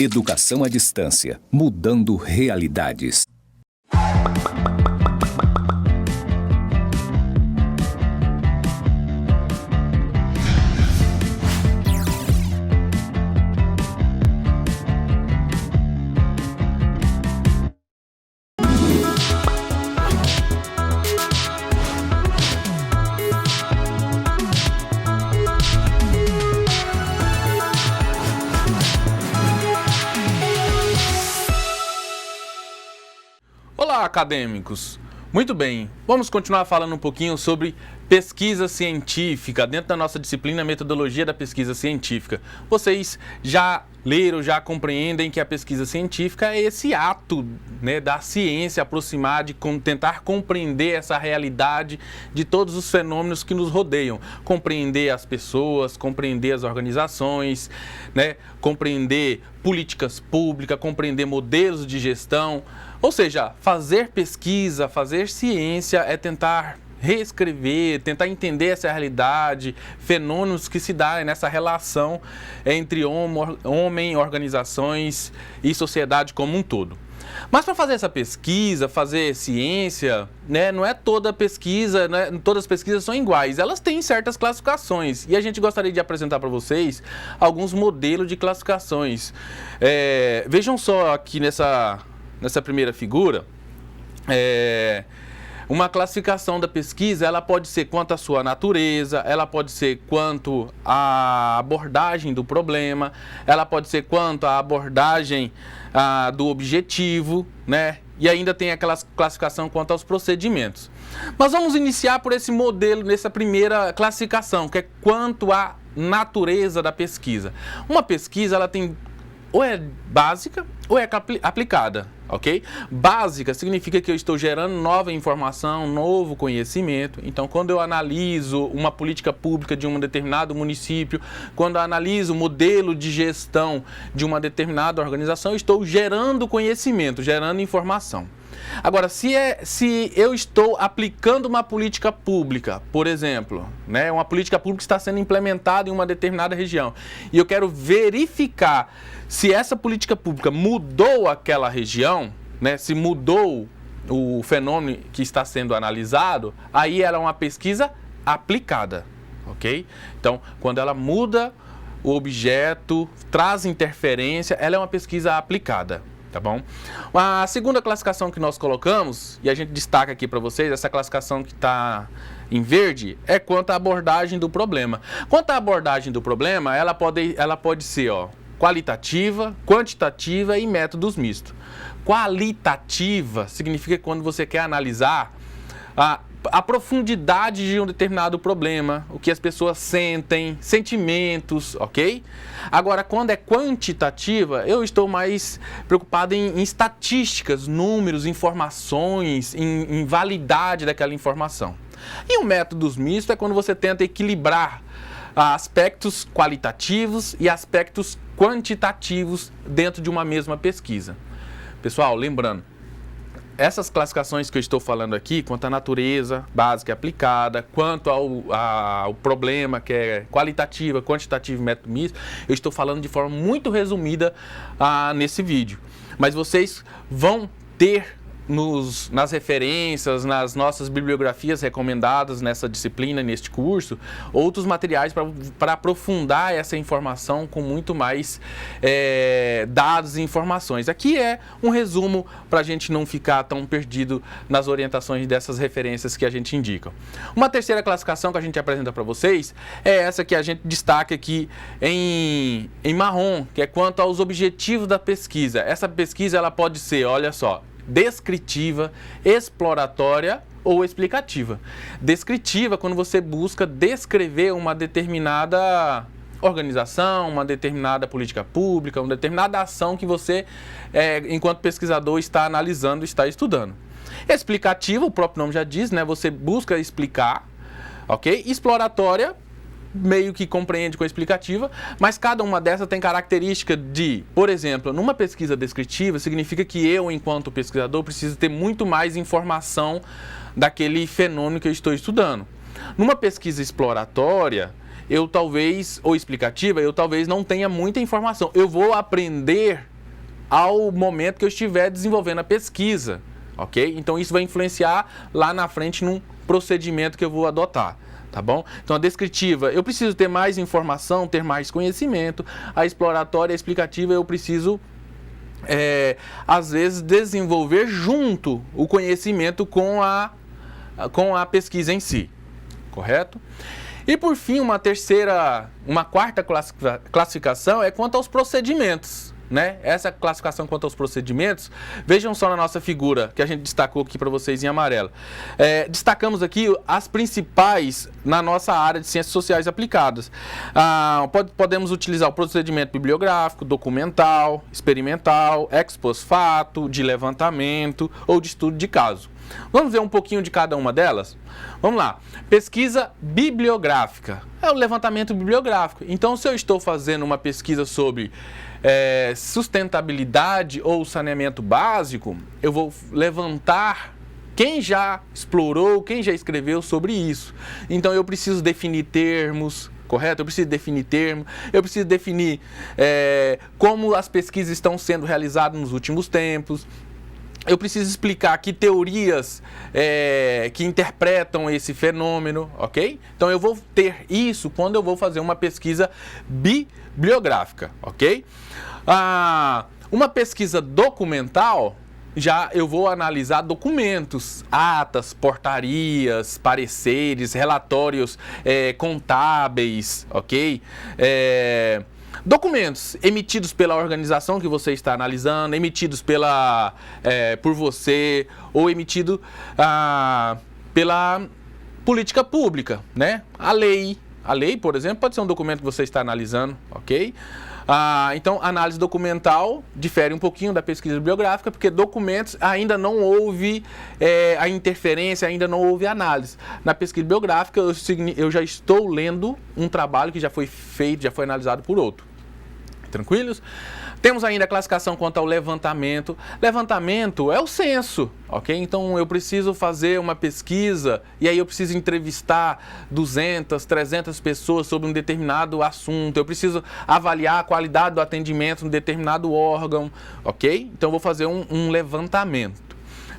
Educação à distância, mudando realidades. Olá, acadêmicos! Muito bem, vamos continuar falando um pouquinho sobre pesquisa científica dentro da nossa disciplina Metodologia da Pesquisa Científica. Vocês já leram, já compreendem que a pesquisa científica é esse ato, né, da ciência aproximar, de tentar compreender essa realidade de todos os fenômenos que nos rodeiam. Compreender as pessoas, compreender as organizações, né, compreender políticas públicas, compreender modelos de gestão. Ou seja, fazer pesquisa, fazer ciência é tentar reescrever, tentar entender essa realidade, fenômenos que se dão nessa relação entre homem, organizações e sociedade como um todo. Mas para fazer essa pesquisa, fazer ciência, né, não é toda pesquisa, né, todas as pesquisas são iguais, elas têm certas classificações e a gente gostaria de apresentar para vocês alguns modelos de classificações. Vejam só aqui nessa primeira figura, uma classificação da pesquisa, ela pode ser quanto à sua natureza, ela pode ser quanto à abordagem do problema, ela pode ser quanto à abordagem do objetivo, né? E ainda tem aquela classificação quanto aos procedimentos. Mas vamos iniciar por esse modelo, nessa primeira classificação, que é quanto à natureza da pesquisa. Uma pesquisa, ela tem ou é básica ou é aplicada, ok? Básica significa que eu estou gerando nova informação, novo conhecimento. Então, quando eu analiso uma política pública de um determinado município, quando eu analiso o modelo de gestão de uma determinada organização, eu estou gerando conhecimento, gerando informação. Agora, se eu estou aplicando uma política pública, por exemplo, né, uma política pública está sendo implementada em uma determinada região, e eu quero verificar se essa política pública mudou aquela região, né, se mudou o fenômeno que está sendo analisado, aí ela é uma pesquisa aplicada, ok? Então, quando ela muda o objeto, traz interferência, ela é uma pesquisa aplicada. Tá bom? A segunda classificação que nós colocamos, e a gente destaca aqui para vocês, essa classificação que está em verde, é quanto à abordagem do problema. Quanto à abordagem do problema, ela pode ser qualitativa, quantitativa e métodos mistos. Qualitativa significa que quando você quer analisar a profundidade de um determinado problema, o que as pessoas sentem, sentimentos, ok? Agora, quando é quantitativa, eu estou mais preocupado em estatísticas, números, informações, em validade daquela informação. E o métodos mistos é quando você tenta equilibrar aspectos qualitativos e aspectos quantitativos dentro de uma mesma pesquisa. Pessoal, lembrando, essas classificações que eu estou falando aqui, quanto à natureza básica e aplicada, quanto ao problema, que é qualitativa, quantitativa e método misto, eu estou falando de forma muito resumida nesse vídeo. Mas vocês vão ter nas referências, nas nossas bibliografias recomendadas nessa disciplina, neste curso, outros materiais para aprofundar essa informação com muito mais dados e informações. Aqui é um resumo para a gente não ficar tão perdido nas orientações dessas referências que a gente indica. Uma terceira classificação que a gente apresenta para vocês é essa que a gente destaca aqui em marrom, que é quanto aos objetivos da pesquisa. Essa pesquisa ela pode ser, olha só, descritiva, exploratória ou explicativa. Descritiva, quando você busca descrever uma determinada organização, uma determinada política pública, uma determinada ação que você, enquanto pesquisador, está analisando, está estudando. Explicativa, o próprio nome já diz, né? Você busca explicar, ok? Exploratória, meio que compreende com a explicativa, mas cada uma dessas tem característica de, por exemplo, numa pesquisa descritiva, significa que eu, enquanto pesquisador, preciso ter muito mais informação daquele fenômeno que eu estou estudando. Numa pesquisa exploratória, ou explicativa, eu talvez não tenha muita informação. Eu vou aprender ao momento que eu estiver desenvolvendo a pesquisa, ok? Então isso vai influenciar lá na frente num procedimento que eu vou adotar. Tá bom? Então a descritiva, eu preciso ter mais informação, ter mais conhecimento. A exploratória, a explicativa, eu preciso, às vezes, desenvolver junto o conhecimento com a pesquisa em si. Correto? E por fim, uma quarta classificação é quanto aos procedimentos. Né? Essa classificação quanto aos procedimentos, vejam só na nossa figura, que a gente destacou aqui para vocês em amarelo. Destacamos aqui as principais na nossa área de ciências sociais aplicadas. Podemos utilizar o procedimento bibliográfico, documental, experimental, ex post facto, de levantamento ou de estudo de caso. Vamos ver um pouquinho de cada uma delas? Vamos lá. Pesquisa bibliográfica. É o levantamento bibliográfico. Então, se eu estou fazendo uma pesquisa sobre sustentabilidade ou saneamento básico, eu vou levantar quem já explorou, quem já escreveu sobre isso. Então, eu preciso definir termos, correto? Eu preciso definir termos, eu preciso definir como as pesquisas estão sendo realizadas nos últimos tempos. Eu preciso explicar que teorias que interpretam esse fenômeno, ok? Então, eu vou ter isso quando eu vou fazer uma pesquisa bibliográfica, ok? Uma pesquisa documental, já eu vou analisar documentos, atas, portarias, pareceres, relatórios contábeis, ok? Documentos emitidos pela organização que você está analisando, emitidos por você ou emitido pela política pública, né? A lei, por exemplo, pode ser um documento que você está analisando, ok? Então, a análise documental difere um pouquinho da pesquisa bibliográfica, porque documentos ainda não houve a interferência, ainda não houve análise. Na pesquisa bibliográfica, eu já estou lendo um trabalho que já foi feito, já foi analisado por outro. Tranquilos? Temos ainda a classificação quanto ao levantamento. Levantamento é o censo, ok? Então, eu preciso fazer uma pesquisa e aí eu preciso entrevistar 200, 300 pessoas sobre um determinado assunto. Eu preciso avaliar a qualidade do atendimento em determinado órgão, ok? Então, eu vou fazer um levantamento.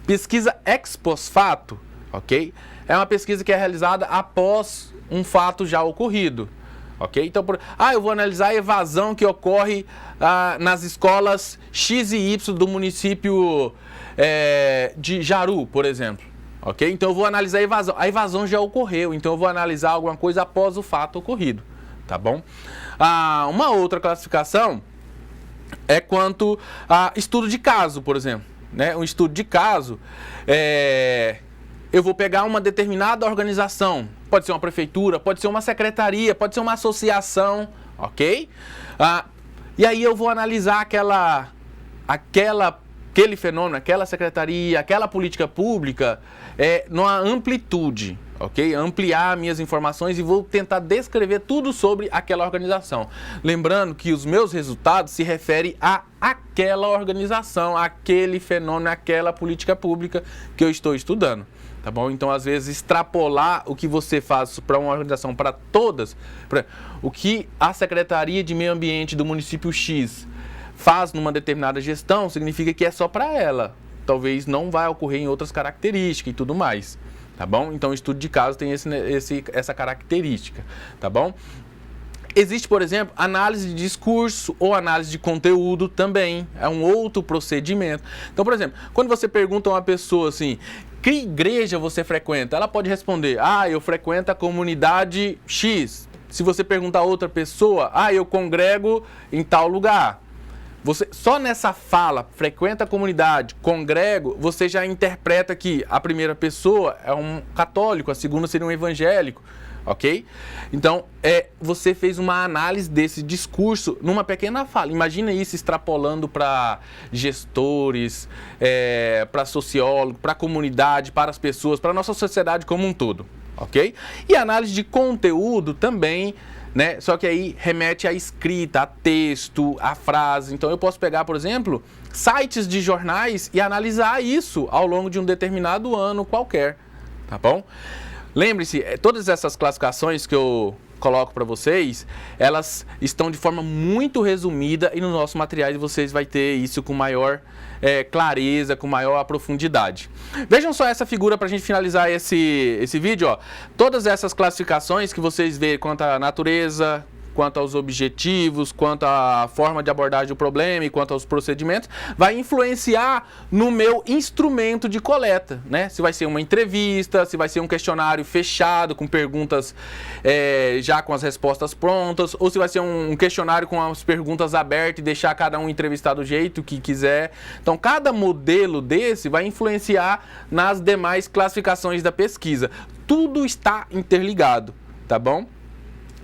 Pesquisa ex post facto, ok? É uma pesquisa que é realizada após um fato já ocorrido. Ok? Então, eu vou analisar a evasão que ocorre nas escolas X e Y do município de Jaru, por exemplo. Ok? Então, eu vou analisar a evasão. A evasão já ocorreu, então eu vou analisar alguma coisa após o fato ocorrido. Tá bom? Uma outra classificação é quanto a estudo de caso, por exemplo. Né? Um estudo de caso eu vou pegar uma determinada organização, pode ser uma prefeitura, pode ser uma secretaria, pode ser uma associação, ok? E aí eu vou analisar aquele fenômeno, aquela secretaria, aquela política pública numa amplitude, ok? Ampliar minhas informações e vou tentar descrever tudo sobre aquela organização. Lembrando que os meus resultados se referem a aquela organização, aquele fenômeno, aquela política pública que eu estou estudando. Tá bom? Então, às vezes, extrapolar o que você faz para uma organização, para todas, o que a Secretaria de Meio Ambiente do município X faz numa determinada gestão, significa que é só para ela. Talvez não vai ocorrer em outras características e tudo mais. Tá bom? Então, o estudo de caso tem essa característica. Tá bom? Existe, por exemplo, análise de discurso ou análise de conteúdo também. É um outro procedimento. Então, por exemplo, quando você pergunta a uma pessoa assim, que igreja você frequenta? Ela pode responder, eu frequento a comunidade X. Se você perguntar a outra pessoa, eu congrego em tal lugar. Só nessa fala, frequenta a comunidade, congrego, você já interpreta que a primeira pessoa é um católico, a segunda seria um evangélico. Ok? Então, você fez uma análise desse discurso numa pequena fala. Imagina isso extrapolando para gestores, para sociólogos, para a comunidade, para as pessoas, para a nossa sociedade como um todo. Ok? E a análise de conteúdo também, né? Só que aí remete à escrita, a texto, a frase. Então, eu posso pegar, por exemplo, sites de jornais e analisar isso ao longo de um determinado ano qualquer. Tá bom? Lembre-se, todas essas classificações que eu coloco para vocês, elas estão de forma muito resumida e nos nossos materiais vocês vai ter isso com maior clareza, com maior profundidade. Vejam só essa figura para a gente finalizar esse vídeo, ó. Todas essas classificações que vocês veem quanto à natureza, quanto aos objetivos, quanto à forma de abordagem do problema e quanto aos procedimentos, vai influenciar no meu instrumento de coleta, né? Se vai ser uma entrevista, se vai ser um questionário fechado com perguntas já com as respostas prontas, ou se vai ser um questionário com as perguntas abertas e deixar cada um entrevistar do jeito que quiser. Então, cada modelo desse vai influenciar nas demais classificações da pesquisa. Tudo está interligado, tá bom?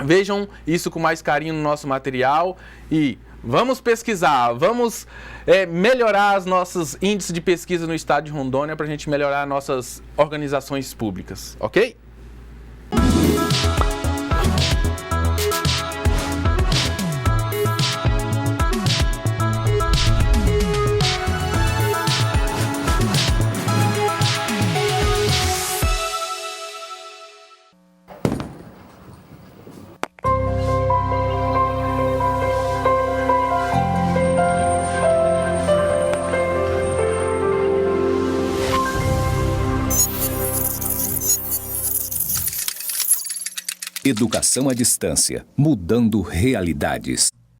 Vejam isso com mais carinho no nosso material e vamos pesquisar, vamos melhorar os nossos índices de pesquisa no estado de Rondônia para a gente melhorar nossas organizações públicas, ok? Educação à distância, mudando realidades.